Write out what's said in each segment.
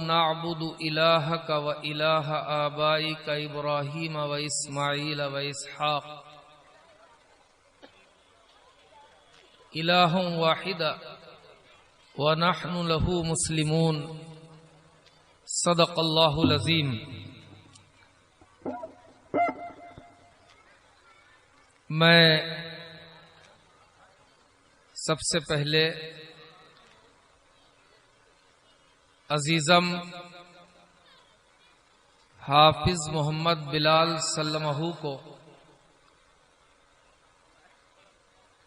نعبد إلهك وإله آبائك إبراهيم وإسماعيل وإسحاق إله واحدا ونحن له مسلمون صدق الله العظيم۔ میں سب سے پہلے عزیزم حافظ محمد بلال سلمہ کو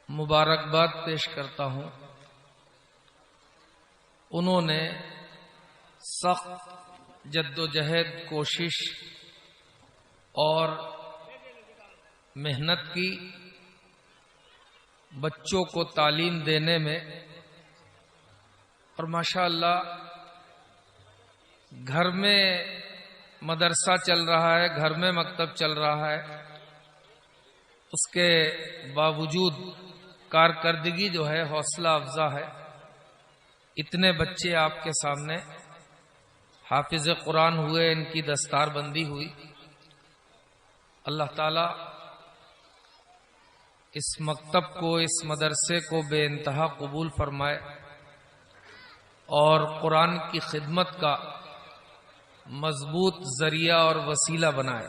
مبارکباد پیش کرتا ہوں۔ انہوں نے سخت جد و جہد، کوشش اور محنت کی بچوں کو تعلیم دینے میں، اور ماشاءاللہ گھر میں مدرسہ چل رہا ہے، گھر میں مکتب چل رہا ہے، اس کے باوجود کارکردگی جو ہے حوصلہ افزا ہے۔ اتنے بچے آپ کے سامنے حافظ قرآن ہوئے، ان کی دستار بندی ہوئی۔ اللہ تعالی اس مکتب کو، اس مدرسے کو بے انتہا قبول فرمائے اور قرآن کی خدمت کا مضبوط ذریعہ اور وسیلہ بنائے،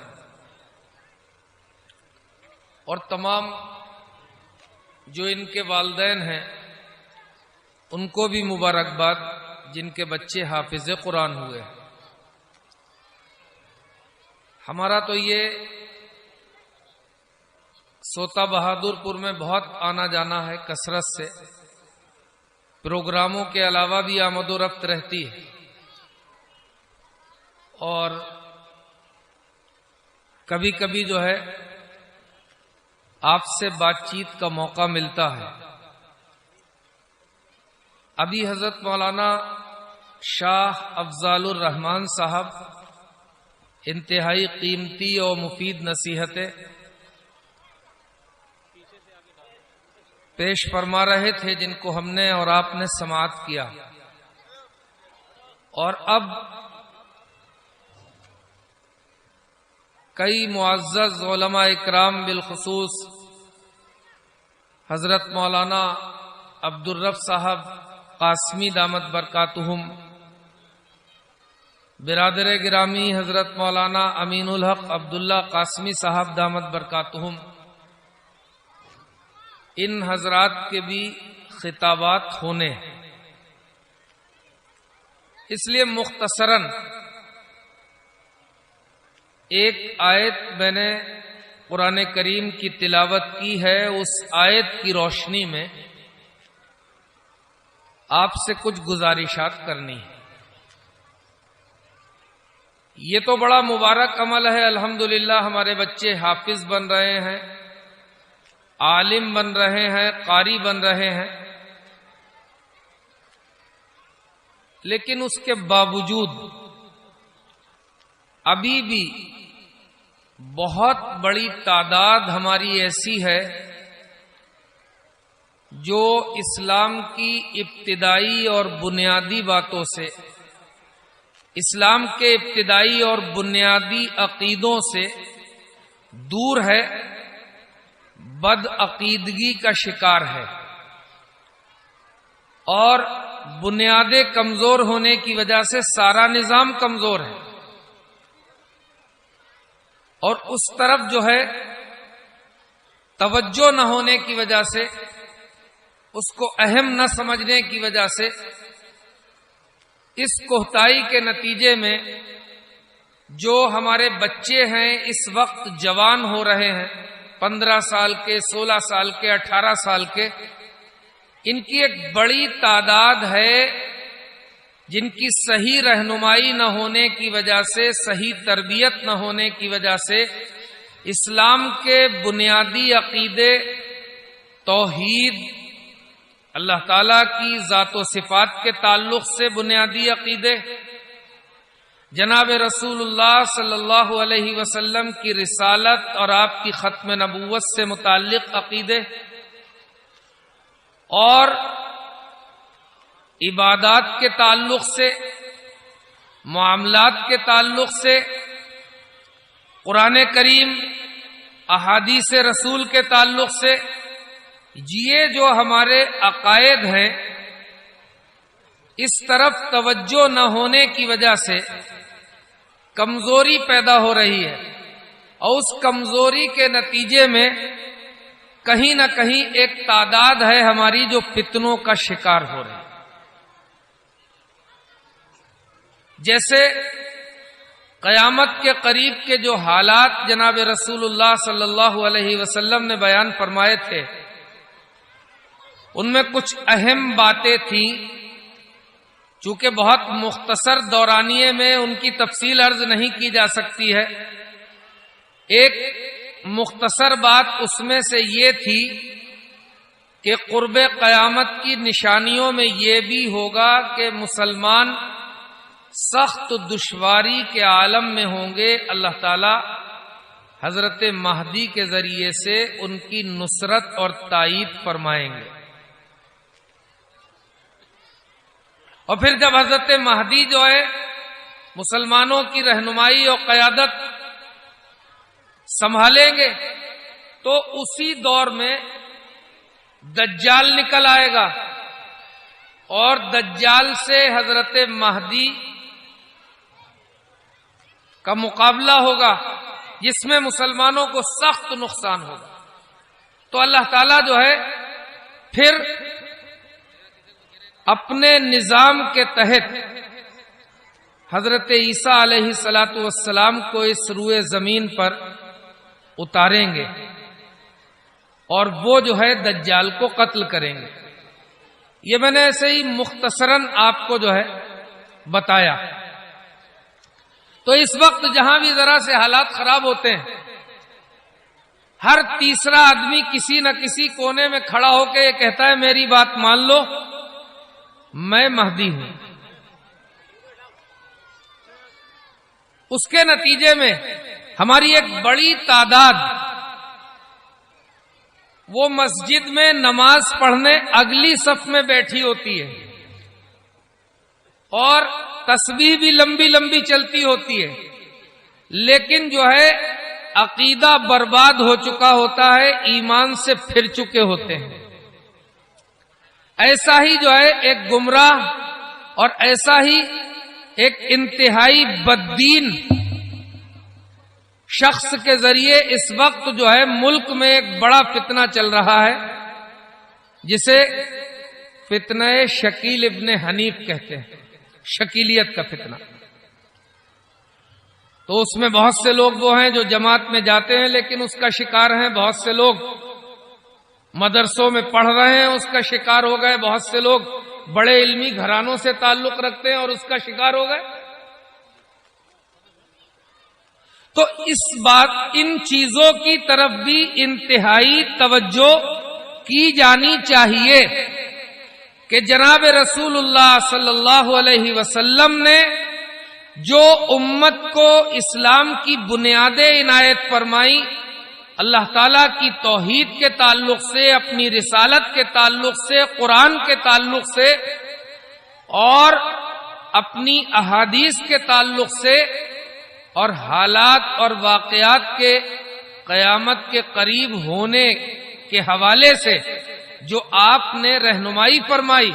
اور تمام جو ان کے والدین ہیں ان کو بھی مبارکباد جن کے بچے حافظ قرآن ہوئے ہیں۔ ہمارا تو یہ سوتا بہادر پور میں بہت آنا جانا ہے کثرت سے، پروگراموں کے علاوہ بھی آمد و رفت رہتی ہے، اور کبھی کبھی جو ہے آپ سے بات چیت کا موقع ملتا ہے۔ ابھی حضرت مولانا شاہ افضال الرحمان صاحب انتہائی قیمتی اور مفید نصیحتیں پیش فرما رہے تھے، جن کو ہم نے اور آپ نے سماعت کیا، اور اب کئی معزز علماء اکرام بالخصوص حضرت مولانا عبدالرب صاحب قاسمی دامت برکاتہم، برادر گرامی حضرت مولانا امین الحق عبداللہ قاسمی صاحب دامت برکاتہم، ان حضرات کے بھی خطابات ہونے ہیں۔ اس لیے مختصراً ایک آیت میں نے قرآن کریم کی تلاوت کی ہے، اس آیت کی روشنی میں آپ سے کچھ گزارشات کرنی ہے۔ یہ تو بڑا مبارک عمل ہے، الحمدللہ ہمارے بچے حافظ بن رہے ہیں، عالم بن رہے ہیں، قاری بن رہے ہیں، لیکن اس کے باوجود ابھی بھی بہت بڑی تعداد ہماری ایسی ہے جو اسلام کی ابتدائی اور بنیادی باتوں سے، اسلام کے ابتدائی اور بنیادی عقیدوں سے دور ہے، بد عقیدگی کا شکار ہے، اور بنیادیں کمزور ہونے کی وجہ سے سارا نظام کمزور ہے، اور اس طرف جو ہے توجہ نہ ہونے کی وجہ سے، اس کو اہم نہ سمجھنے کی وجہ سے، اس کوتاہی کے نتیجے میں جو ہمارے بچے ہیں اس وقت جوان ہو رہے ہیں، 15 سال کے، 16 سال کے، 18 سال کے، ان کی ایک بڑی تعداد ہے جن کی صحیح رہنمائی نہ ہونے کی وجہ سے، صحیح تربیت نہ ہونے کی وجہ سے اسلام کے بنیادی عقیدے، توحید، اللہ تعالیٰ کی ذات و صفات کے تعلق سے بنیادی عقیدے، جناب رسول اللہ صلی اللہ علیہ وسلم کی رسالت اور آپ کی ختم نبوت سے متعلق عقیدے، اور عبادات کے تعلق سے معاملات کے تعلق سے، قرآن کریم، احادیث رسول کے تعلق سے، یہ جو ہمارے عقائد ہیں اس طرف توجہ نہ ہونے کی وجہ سے کمزوری پیدا ہو رہی ہے، اور اس کمزوری کے نتیجے میں کہیں نہ کہیں ایک تعداد ہے ہماری جو فتنوں کا شکار ہو رہی ہے۔ جیسے قیامت کے قریب کے جو حالات جناب رسول اللہ صلی اللہ علیہ وسلم نے بیان فرمائے تھے، ان میں کچھ اہم باتیں تھیں، چونکہ بہت مختصر دورانیے میں ان کی تفصیل عرض نہیں کی جا سکتی ہے۔ ایک مختصر بات اس میں سے یہ تھی کہ قرب قیامت کی نشانیوں میں یہ بھی ہوگا کہ مسلمان سخت دشواری کے عالم میں ہوں گے، اللہ تعالی حضرت مہدی کے ذریعے سے ان کی نصرت اور تائید فرمائیں گے۔ اور پھر جب حضرت مہدی جو ہے مسلمانوں کی رہنمائی اور قیادت سنبھالیں گے تو اسی دور میں دجال نکل آئے گا، اور دجال سے حضرت مہدی کا مقابلہ ہوگا جس میں مسلمانوں کو سخت نقصان ہوگا۔ تو اللہ تعالیٰ جو ہے پھر اپنے نظام کے تحت حضرت عیسیٰ علیہ السلام کو اس روئے زمین پر اتاریں گے، اور وہ جو ہے دجال کو قتل کریں گے۔ یہ میں نے ایسے ہی مختصراً آپ کو جو ہے بتایا۔ تو اس وقت جہاں بھی ذرا سے حالات خراب ہوتے ہیں، ہر تیسرا آدمی کسی نہ کسی کونے میں کھڑا ہو کے یہ کہتا ہے میری بات مان لو، میں مہدی ہوں۔ اس کے نتیجے میں ہماری ایک بڑی تعداد وہ مسجد میں نماز پڑھنے اگلی صف میں بیٹھی ہوتی ہے، اور تسبیح بھی لمبی لمبی چلتی ہوتی ہے، لیکن جو ہے عقیدہ برباد ہو چکا ہوتا ہے، ایمان سے پھر چکے ہوتے ہیں۔ ایسا ہی جو ہے ایک گمراہ اور ایسا ہی ایک انتہائی بددین شخص کے ذریعے اس وقت جو ہے ملک میں ایک بڑا فتنہ چل رہا ہے، جسے فتنہ شکیل ابن حنیف کہتے ہیں، شکیلیت کا فتنہ۔ تو اس میں بہت سے لوگ وہ ہیں جو جماعت میں جاتے ہیں لیکن اس کا شکار ہیں، بہت سے لوگ مدرسوں میں پڑھ رہے ہیں اس کا شکار ہو گئے، بہت سے لوگ بڑے علمی گھرانوں سے تعلق رکھتے ہیں اور اس کا شکار ہو گئے۔ تو ان چیزوں کی طرف بھی انتہائی توجہ کی جانی چاہیے کہ جناب رسول اللہ صلی اللہ علیہ وسلم نے جو امت کو اسلام کی بنیادیں عنایت فرمائی، اللہ تعالیٰ کی توحید کے تعلق سے، اپنی رسالت کے تعلق سے، قرآن کے تعلق سے اور اپنی احادیث کے تعلق سے، اور حالات اور واقعات کے قیامت کے قریب ہونے کے حوالے سے جو آپ نے رہنمائی فرمائی،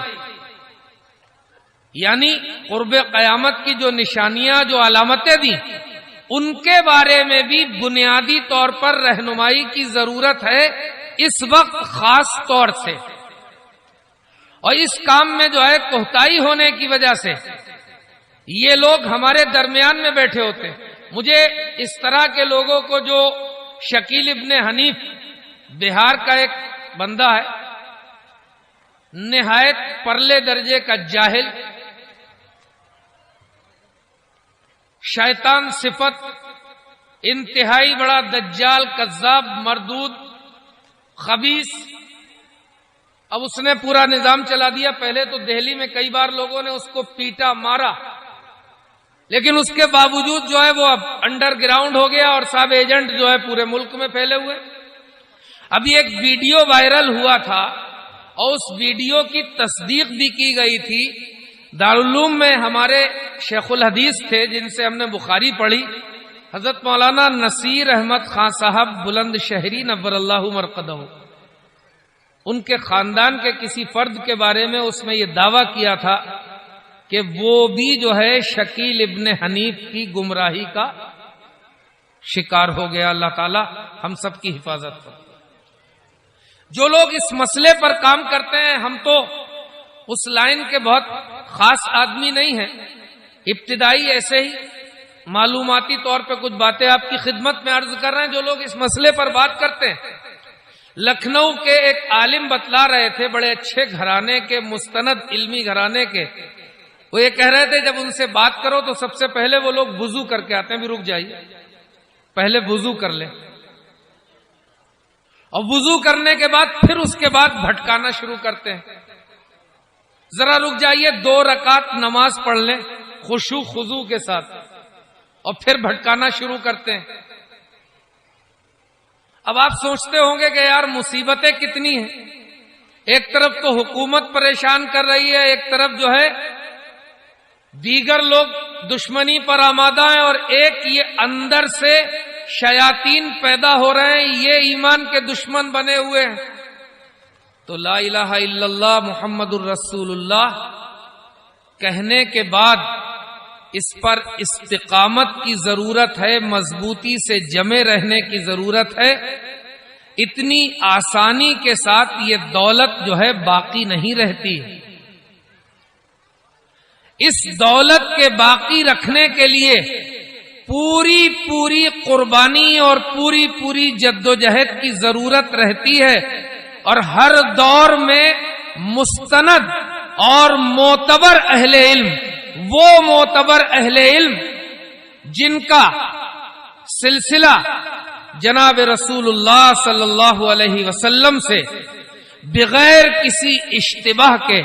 یعنی قرب قیامت کی جو نشانیاں، جو علامتیں دی، ان کے بارے میں بھی بنیادی طور پر رہنمائی کی ضرورت ہے اس وقت خاص طور سے۔ اور اس کام میں جو ہے کوتاہی ہونے کی وجہ سے یہ لوگ ہمارے درمیان میں بیٹھے ہوتے ہیں۔ مجھے اس طرح کے لوگوں کو، جو شکیل ابن حنیف بہار کا ایک بندہ ہے، نہایت پرلے درجے کا جاہل، شیطان صفت، انتہائی بڑا دجال، کذاب، مردود، خبیث۔ اب اس نے پورا نظام چلا دیا۔ پہلے تو دہلی میں کئی بار لوگوں نے اس کو پیٹا، مارا، لیکن اس کے باوجود جو ہے وہ اب انڈر گراؤنڈ ہو گیا اور سب ایجنٹ جو ہے پورے ملک میں پھیلے ہوئے۔ ابھی ایک ویڈیو وائرل ہوا تھا اور اس ویڈیو کی تصدیق بھی کی گئی تھی۔ دارالعلوم میں ہمارے شیخ الحدیث تھے جن سے ہم نے بخاری پڑھی، حضرت مولانا نصیر احمد خان صاحب بلند شہری نور اللہ مرقدہ، ان کے خاندان کے کسی فرد کے بارے میں اس میں یہ دعویٰ کیا تھا کہ وہ بھی جو ہے شکیل ابن حنیف کی گمراہی کا شکار ہو گیا۔ اللہ تعالی ہم سب کی حفاظت کرے۔ جو لوگ اس مسئلے پر کام کرتے ہیں، ہم تو اس لائن کے بہت خاص آدمی نہیں ہیں، ابتدائی ایسے ہی معلوماتی طور پہ کچھ باتیں آپ کی خدمت میں عرض کر رہے ہیں۔ جو لوگ اس مسئلے پر بات کرتے ہیں، لکھنؤ کے ایک عالم بتلا رہے تھے، بڑے اچھے گھرانے کے، مستند علمی گھرانے کے، وہ یہ کہہ رہے تھے جب ان سے بات کرو تو سب سے پہلے وہ لوگ وضو کر کے آتے ہیں، بھی رک جائیے پہلے وضو کر لیں، اور وضو کرنے کے بعد پھر اس کے بعد بھٹکانا شروع کرتے ہیں، ذرا رک جائیے 2 رکعت نماز پڑھ لیں خشوع خضوع کے ساتھ، اور پھر بھٹکانا شروع کرتے ہیں۔ اب آپ سوچتے ہوں گے کہ یار مصیبتیں کتنی ہیں، ایک طرف تو حکومت پریشان کر رہی ہے، ایک طرف جو ہے دیگر لوگ دشمنی پر آمادہ ہیں، اور ایک یہ اندر سے شیاطین پیدا ہو رہے ہیں، یہ ایمان کے دشمن بنے ہوئے ہیں۔ تو لا الہ الا اللہ محمد الرسول اللہ کہنے کے بعد اس پر استقامت کی ضرورت ہے، مضبوطی سے جمے رہنے کی ضرورت ہے۔ اتنی آسانی کے ساتھ یہ دولت جو ہے باقی نہیں رہتی۔ اس دولت کے باقی رکھنے کے لیے پوری قربانی اور پوری جدوجہد کی ضرورت رہتی ہے، اور ہر دور میں مستند اور معتبر اہل علم، وہ معتبر اہل علم جن کا سلسلہ جناب رسول اللہ صلی اللہ علیہ وسلم سے بغیر کسی اشتباہ کے،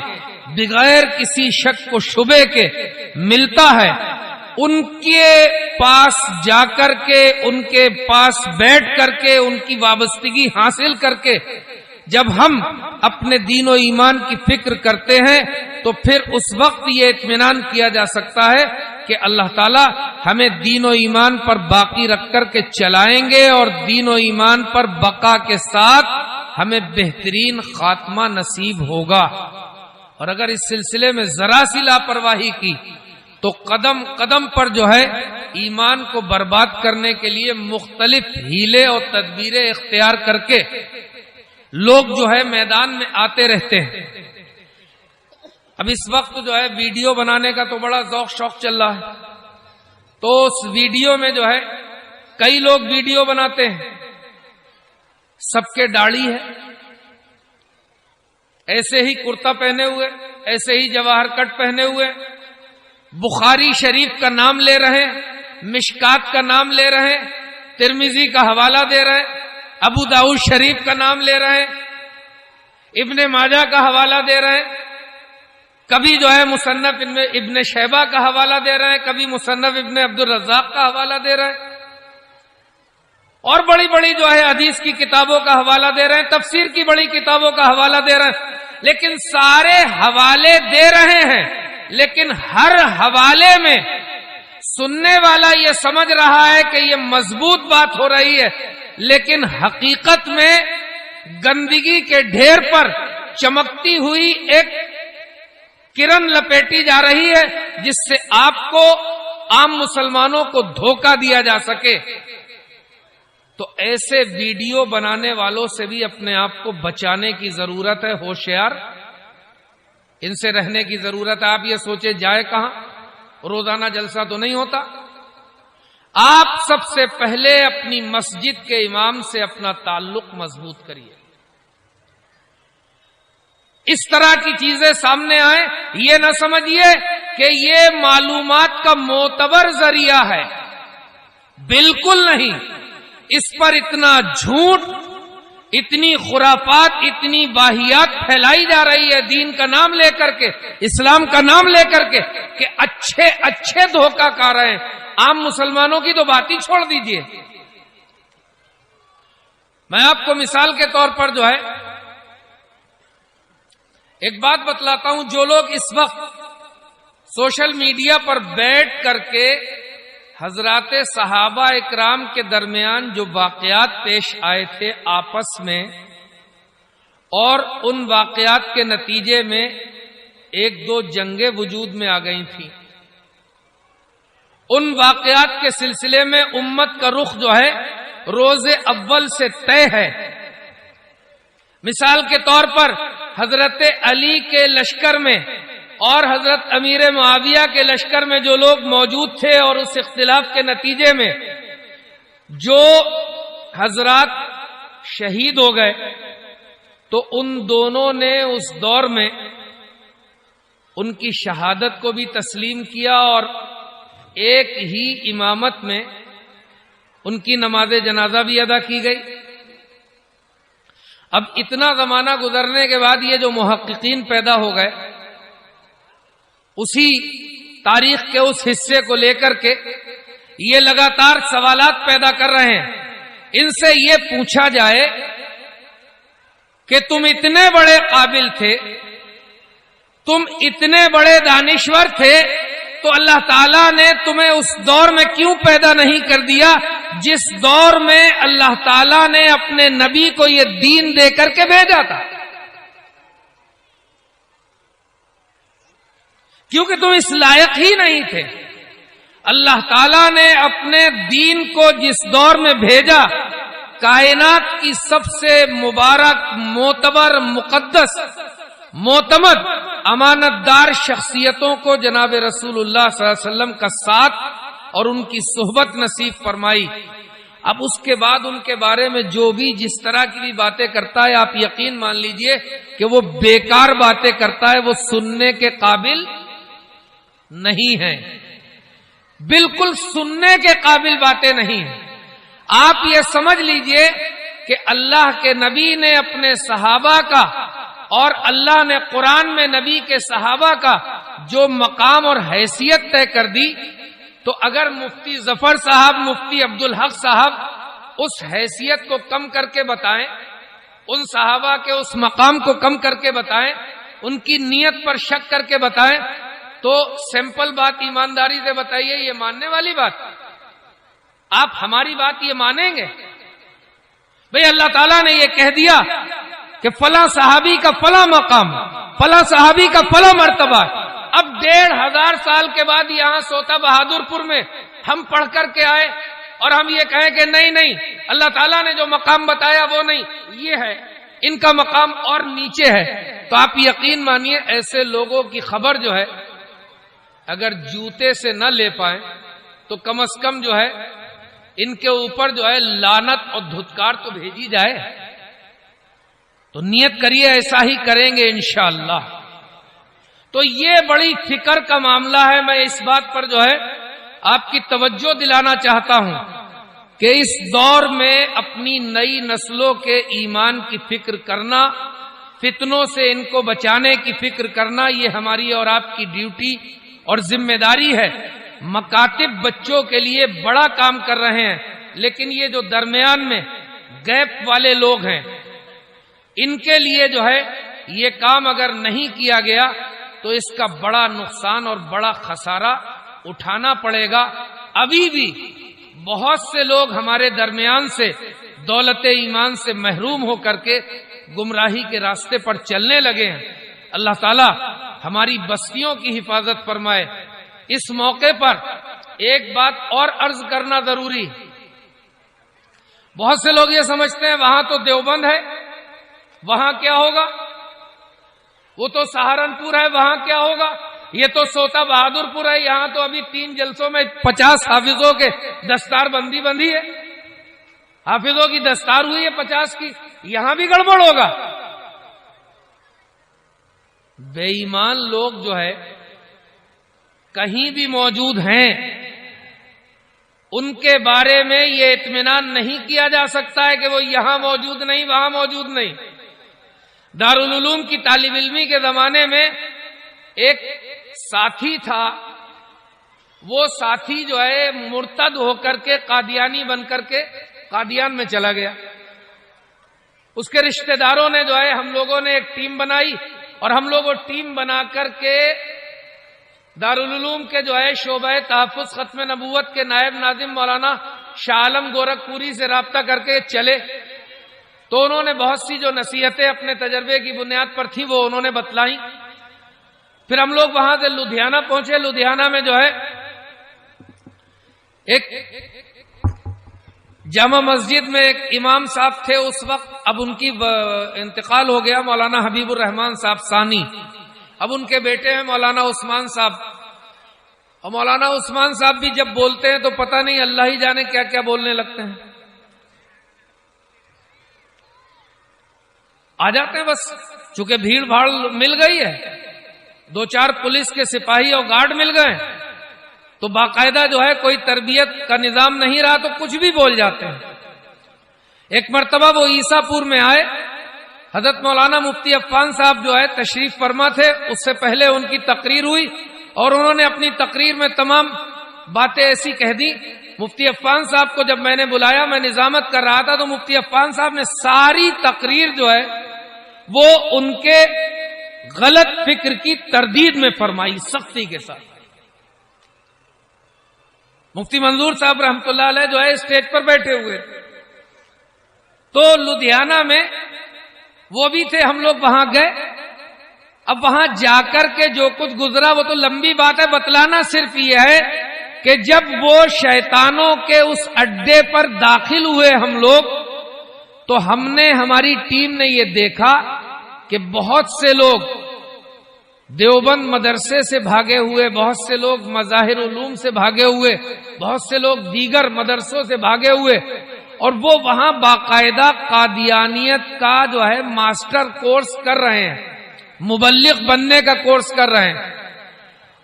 بغیر کسی شک و شبے کے ملتا ہے، ان کے پاس جا کر کے، ان کے پاس بیٹھ کر کے، ان کی وابستگی حاصل کر کے جب ہم اپنے دین و ایمان کی فکر کرتے ہیں تو پھر اس وقت یہ اطمینان کیا جا سکتا ہے کہ اللہ تعالی ہمیں دین و ایمان پر باقی رکھ کر کے چلائیں گے، اور دین و ایمان پر بقا کے ساتھ ہمیں بہترین خاتمہ نصیب ہوگا۔ اور اگر اس سلسلے میں ذرا سی لاپرواہی کی تو قدم قدم پر جو ہے ایمان کو برباد کرنے کے لیے مختلف ہیلے اور تدبیریں اختیار کر کے لوگ جو ہے میدان میں آتے رہتے ہیں۔ اب اس وقت جو ہے ویڈیو بنانے کا تو بڑا ذوق شوق چل رہا ہے، تو اس ویڈیو میں جو ہے کئی لوگ ویڈیو بناتے ہیں، سب کے داڑھی ہے، ایسے ہی کرتا پہنے ہوئے، ایسے ہی جواہر کٹ پہنے ہوئے، بخاری شریف کا نام لے رہے ہیں، مشکات کا نام لے رہے ہیں، ترمذی کا حوالہ دے رہے ہیں، ابو داؤد شریف کا نام لے رہے ہیں، ابن ماجہ کا حوالہ دے رہے ہیں، کبھی جو ہے مصنف ابن شیبہ کا حوالہ دے رہے ہیں، کبھی مصنف ابن عبد الرزاق کا حوالہ دے رہے ہیں، اور بڑی بڑی جو ہے حدیث کی کتابوں کا حوالہ دے رہے ہیں، تفسیر کی بڑی کتابوں کا حوالہ دے رہے ہیں، لیکن سارے حوالے دے رہے ہیں، لیکن ہر حوالے میں سننے والا یہ سمجھ رہا ہے کہ یہ مضبوط بات ہو رہی ہے، لیکن حقیقت میں گندگی کے ڈھیر پر چمکتی ہوئی ایک کرن لپیٹی جا رہی ہے، جس سے آپ کو، عام مسلمانوں کو دھوکہ دیا جا سکے۔ تو ایسے ویڈیو بنانے والوں سے بھی اپنے آپ کو بچانے کی ضرورت ہے، ہوشیار ان سے رہنے کی ضرورت ہے۔ آپ یہ سوچے جائے کہاں، روزانہ جلسہ تو نہیں ہوتا۔ آپ سب سے پہلے اپنی مسجد کے امام سے اپنا تعلق مضبوط کریے۔ اس طرح کی چیزیں سامنے آئیں، یہ نہ سمجھیے کہ یہ معلومات کا معتبر ذریعہ ہے، بالکل نہیں۔ اس پر اتنا جھوٹ، اتنی خرافات، اتنی واہیات پھیلائی جا رہی ہے دین کا نام لے کر کے، اسلام کا نام لے کر کے، کہ اچھے اچھے دھوکہ کھا رہے ہیں۔ عام مسلمانوں کی تو بات ہی چھوڑ دیجئے۔ میں آپ کو مثال کے طور پر جو ہے ایک بات بتلاتا ہوں، جو لوگ اس وقت سوشل میڈیا پر بیٹھ کر کے حضرات صحابہ اکرام کے درمیان جو واقعات پیش آئے تھے آپس میں، اور ان واقعات کے نتیجے میں ایک دو جنگیں وجود میں آ گئی تھیں، ان واقعات کے سلسلے میں امت کا رخ جو ہے روز اول سے طے ہے۔ مثال کے طور پر حضرت علی کے لشکر میں اور حضرت امیر معاویہ کے لشکر میں جو لوگ موجود تھے اور اس اختلاف کے نتیجے میں جو حضرات شہید ہو گئے، تو ان دونوں نے اس دور میں ان کی شہادت کو بھی تسلیم کیا اور ایک ہی امامت میں ان کی نماز جنازہ بھی ادا کی گئی۔ اب اتنا زمانہ گزرنے کے بعد یہ جو محققین پیدا ہو گئے، اسی تاریخ کے اس حصے کو لے کر کے یہ لگاتار سوالات پیدا کر رہے ہیں۔ ان سے یہ پوچھا جائے کہ تم اتنے بڑے قابل تھے، تم اتنے بڑے دانشور تھے، تو اللہ تعالیٰ نے تمہیں اس دور میں کیوں پیدا نہیں کر دیا جس دور میں اللہ تعالیٰ نے اپنے نبی کو یہ دین دے کر کے بھیجا تھا؟ کیونکہ تم اس لائق ہی نہیں تھے۔ اللہ تعالیٰ نے اپنے دین کو جس دور میں بھیجا، کائنات کی سب سے مبارک، معتبر، مقدس، معتمد، امانت دار شخصیتوں کو جناب رسول اللہ صلی اللہ علیہ وسلم کا ساتھ اور ان کی صحبت نصیب فرمائی۔ اب اس کے بعد ان کے بارے میں جو بھی جس طرح کی بھی باتیں کرتا ہے، آپ یقین مان لیجئے کہ وہ بیکار باتیں کرتا ہے، وہ سننے کے قابل نہیں ہیں، بالکل سننے کے قابل باتیں نہیں ہیں۔ آپ یہ سمجھ لیجئے کہ اللہ کے نبی نے اپنے صحابہ کا اور اللہ نے قرآن میں نبی کے صحابہ کا جو مقام اور حیثیت طے کر دی، تو اگر مفتی ظفر صاحب، مفتی عبدالحق صاحب اس حیثیت کو کم کر کے بتائیں، ان صحابہ کے اس مقام کو کم کر کے بتائیں، ان کی نیت پر شک کر کے بتائیں، تو سمپل بات ایمانداری سے بتائیے، یہ ماننے والی بات؟ آپ ہماری بات یہ مانیں گے؟ بھئی اللہ تعالیٰ نے یہ کہہ دیا کہ فلاں صحابی کا فلاں مقام، فلاں صحابی کا فلاں مرتبہ، اب 1500 سال کے بعد یہاں سوتا بہادر پور میں ہم پڑھ کر کے آئے اور ہم یہ کہیں کہ نہیں نہیں، اللہ تعالیٰ نے جو مقام بتایا وہ نہیں، یہ ہے، ان کا مقام اور نیچے ہے، تو آپ یقین مانیے ایسے لوگوں کی خبر جو ہے اگر جوتے سے نہ لے پائیں تو کم از کم جو ہے ان کے اوپر جو ہے لعنت اور دھتکار تو بھیجی جائے۔ تو نیت کریے ایسا ہی کریں گے انشاءاللہ۔ تو یہ بڑی فکر کا معاملہ ہے۔ میں اس بات پر جو ہے آپ کی توجہ دلانا چاہتا ہوں کہ اس دور میں اپنی نئی نسلوں کے ایمان کی فکر کرنا، فتنوں سے ان کو بچانے کی فکر کرنا، یہ ہماری اور آپ کی ڈیوٹی اور ذمہ داری ہے۔ مکاتب بچوں کے لیے بڑا کام کر رہے ہیں، لیکن یہ جو درمیان میں گیپ والے لوگ ہیں، ان کے لیے جو ہے یہ کام اگر نہیں کیا گیا تو اس کا بڑا نقصان اور بڑا خسارہ اٹھانا پڑے گا۔ ابھی بھی بہت سے لوگ ہمارے درمیان سے دولت ایمان سے محروم ہو کر کے گمراہی کے راستے پر چلنے لگے ہیں۔ اللہ تعالی ہماری بستیوں کی حفاظت فرمائے۔ اس موقع پر ایک بات اور عرض کرنا ضروری، بہت سے لوگ یہ سمجھتے ہیں وہاں تو دیوبند ہے، وہاں کیا ہوگا، وہ تو سہارنپور ہے، وہاں کیا ہوگا، یہ تو سوتا بہادر پور ہے، یہاں تو ابھی 3 جلسوں میں 50 حافظوں کے دستار بندی بندھی ہے، حافظوں کی دستار ہوئی ہے 50 کی، یہاں بھی گڑبڑ ہوگا۔ بے ایمان لوگ جو ہے کہیں بھی موجود ہیں، ان کے بارے میں یہ اطمینان نہیں کیا جا سکتا ہے کہ وہ یہاں موجود نہیں، وہاں موجود نہیں۔ دارالعلوم کی طالب علمی کے زمانے میں ایک ساتھی تھا، وہ ساتھی جو ہے مرتد ہو کر کے قادیانی بن کر کے قادیان میں چلا گیا۔ اس کے رشتہ داروں نے جو ہے ہم لوگوں نے ایک ٹیم بنائی اور ہم لوگ وہ ٹیم بنا کر کے دارالعلوم کے جو ہے شعبہ تحفظ ختم نبوت کے نائب ناظم مولانا شاہ عالم گورکھپوری سے رابطہ کر کے چلے تو انہوں نے بہت سی جو نصیحتیں اپنے تجربے کی بنیاد پر تھی وہ انہوں نے بتلائیں. پھر ہم لوگ وہاں سے لدھیانہ پہنچے. لدھیانہ میں جو ہے ایک جامع مسجد میں ایک امام صاحب تھے اس وقت, اب ان کی انتقال ہو گیا, مولانا حبیب الرحمان صاحب ثانی. اب ان کے بیٹے ہیں مولانا عثمان صاحب, اور مولانا عثمان صاحب بھی جب بولتے ہیں تو پتہ نہیں اللہ ہی جانے کیا کیا بولنے لگتے ہیں. آ جاتے ہیں بس, چونکہ بھیڑ بھاڑ مل گئی ہے, 2-4 پولیس کے سپاہی اور گارڈ مل گئے تو باقاعدہ جو ہے کوئی تربیت کا نظام نہیں رہا تو کچھ بھی بول جاتے ہیں. ایک مرتبہ وہ عیسیٰ پور میں آئے, حضرت مولانا مفتی عفان صاحب جو ہے تشریف فرما تھے, اس سے پہلے ان کی تقریر ہوئی اور انہوں نے اپنی تقریر میں تمام باتیں ایسی کہہ دی. مفتی عفان صاحب کو جب میں نے بلایا, میں نظامت کر رہا تھا, تو مفتی عفان صاحب نے ساری تقریر جو ہے وہ ان کے غلط فکر کی تردید میں فرمائی سختی کے ساتھ. مفتی منظور صاحب رحمتہ اللہ علیہ جو ہے اسٹیج پر بیٹھے ہوئے, تو لدھیانہ میں وہ بھی تھے, ہم لوگ وہاں گئے. اب وہاں جا کر کے جو کچھ گزرا وہ تو لمبی بات ہے, بتلانا صرف یہ ہے کہ جب وہ شیطانوں کے اس اڈے پر داخل ہوئے ہم لوگ, تو ہماری ٹیم نے یہ دیکھا کہ بہت سے لوگ دیوبند مدرسے سے بھاگے ہوئے, بہت سے لوگ مظاہر علوم سے بھاگے ہوئے, بہت سے لوگ دیگر مدرسوں سے بھاگے ہوئے, اور وہ وہاں باقاعدہ قادیانیت کا جو ہے ماسٹر کورس کر رہے ہیں, مبلغ بننے کا کورس کر رہے ہیں.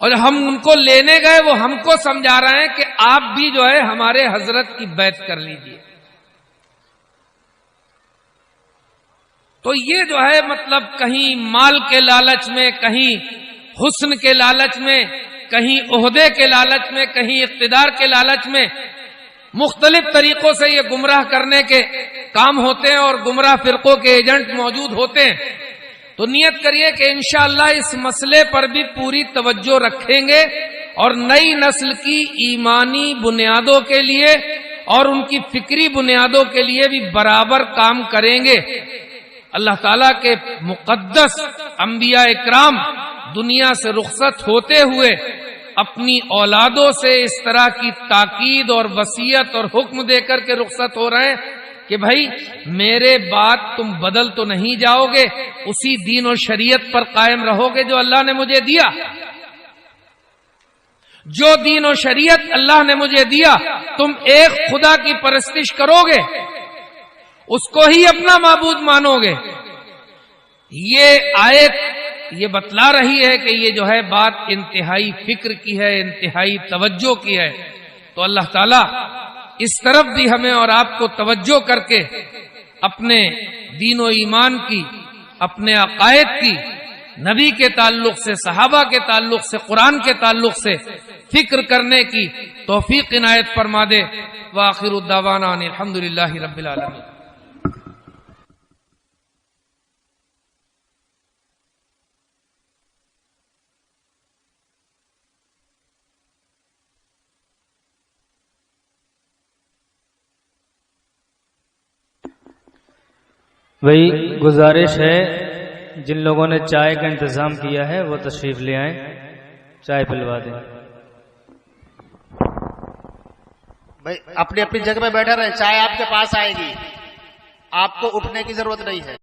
اور ہم ان کو لینے گئے, وہ ہم کو سمجھا رہے ہیں کہ آپ بھی جو ہے ہمارے حضرت کی بیعت کر لیجئے. تو یہ جو ہے مطلب کہیں مال کے لالچ میں, کہیں حسن کے لالچ میں, کہیں عہدے کے لالچ میں, کہیں اقتدار کے لالچ میں مختلف طریقوں سے یہ گمراہ کرنے کے کام ہوتے ہیں اور گمراہ فرقوں کے ایجنٹ موجود ہوتے ہیں. تو نیت کریے کہ انشاءاللہ اس مسئلے پر بھی پوری توجہ رکھیں گے اور نئی نسل کی ایمانی بنیادوں کے لیے اور ان کی فکری بنیادوں کے لیے بھی برابر کام کریں گے. اللہ تعالیٰ کے مقدس انبیاء اکرام دنیا سے رخصت ہوتے ہوئے اپنی اولادوں سے اس طرح کی تاکید اور وصیت اور حکم دے کر کے رخصت ہو رہے ہیں کہ بھائی میرے بعد تم بدل تو نہیں جاؤ گے, اسی دین اور شریعت پر قائم رہو گے جو اللہ نے مجھے دیا. جو دین و شریعت اللہ نے مجھے دیا, تم ایک خدا کی پرستش کرو گے, اس کو ہی اپنا معبود مانو گے. یہ آیت یہ بتلا رہی ہے کہ یہ جو ہے بات انتہائی فکر کی ہے, انتہائی توجہ کی ہے. تو اللہ تعالیٰ اس طرف بھی ہمیں اور آپ کو توجہ کر کے اپنے دین و ایمان کی, اپنے عقائد کی, نبی کے تعلق سے, صحابہ کے تعلق سے, قرآن کے تعلق سے فکر کرنے کی توفیق عنایت فرما دے. وآخر الدعوانا ان الحمدللہ رب العالمین. وہی گزارش ہے جن لوگوں نے چائے کا انتظام کیا ہے وہ تشریف لے آئیں, چائے پلوا دیں. بھائی اپنی اپنی جگہ پہ بیٹھے رہیں, چائے آپ کے پاس آئے گی, آپ کو اٹھنے کی ضرورت نہیں ہے.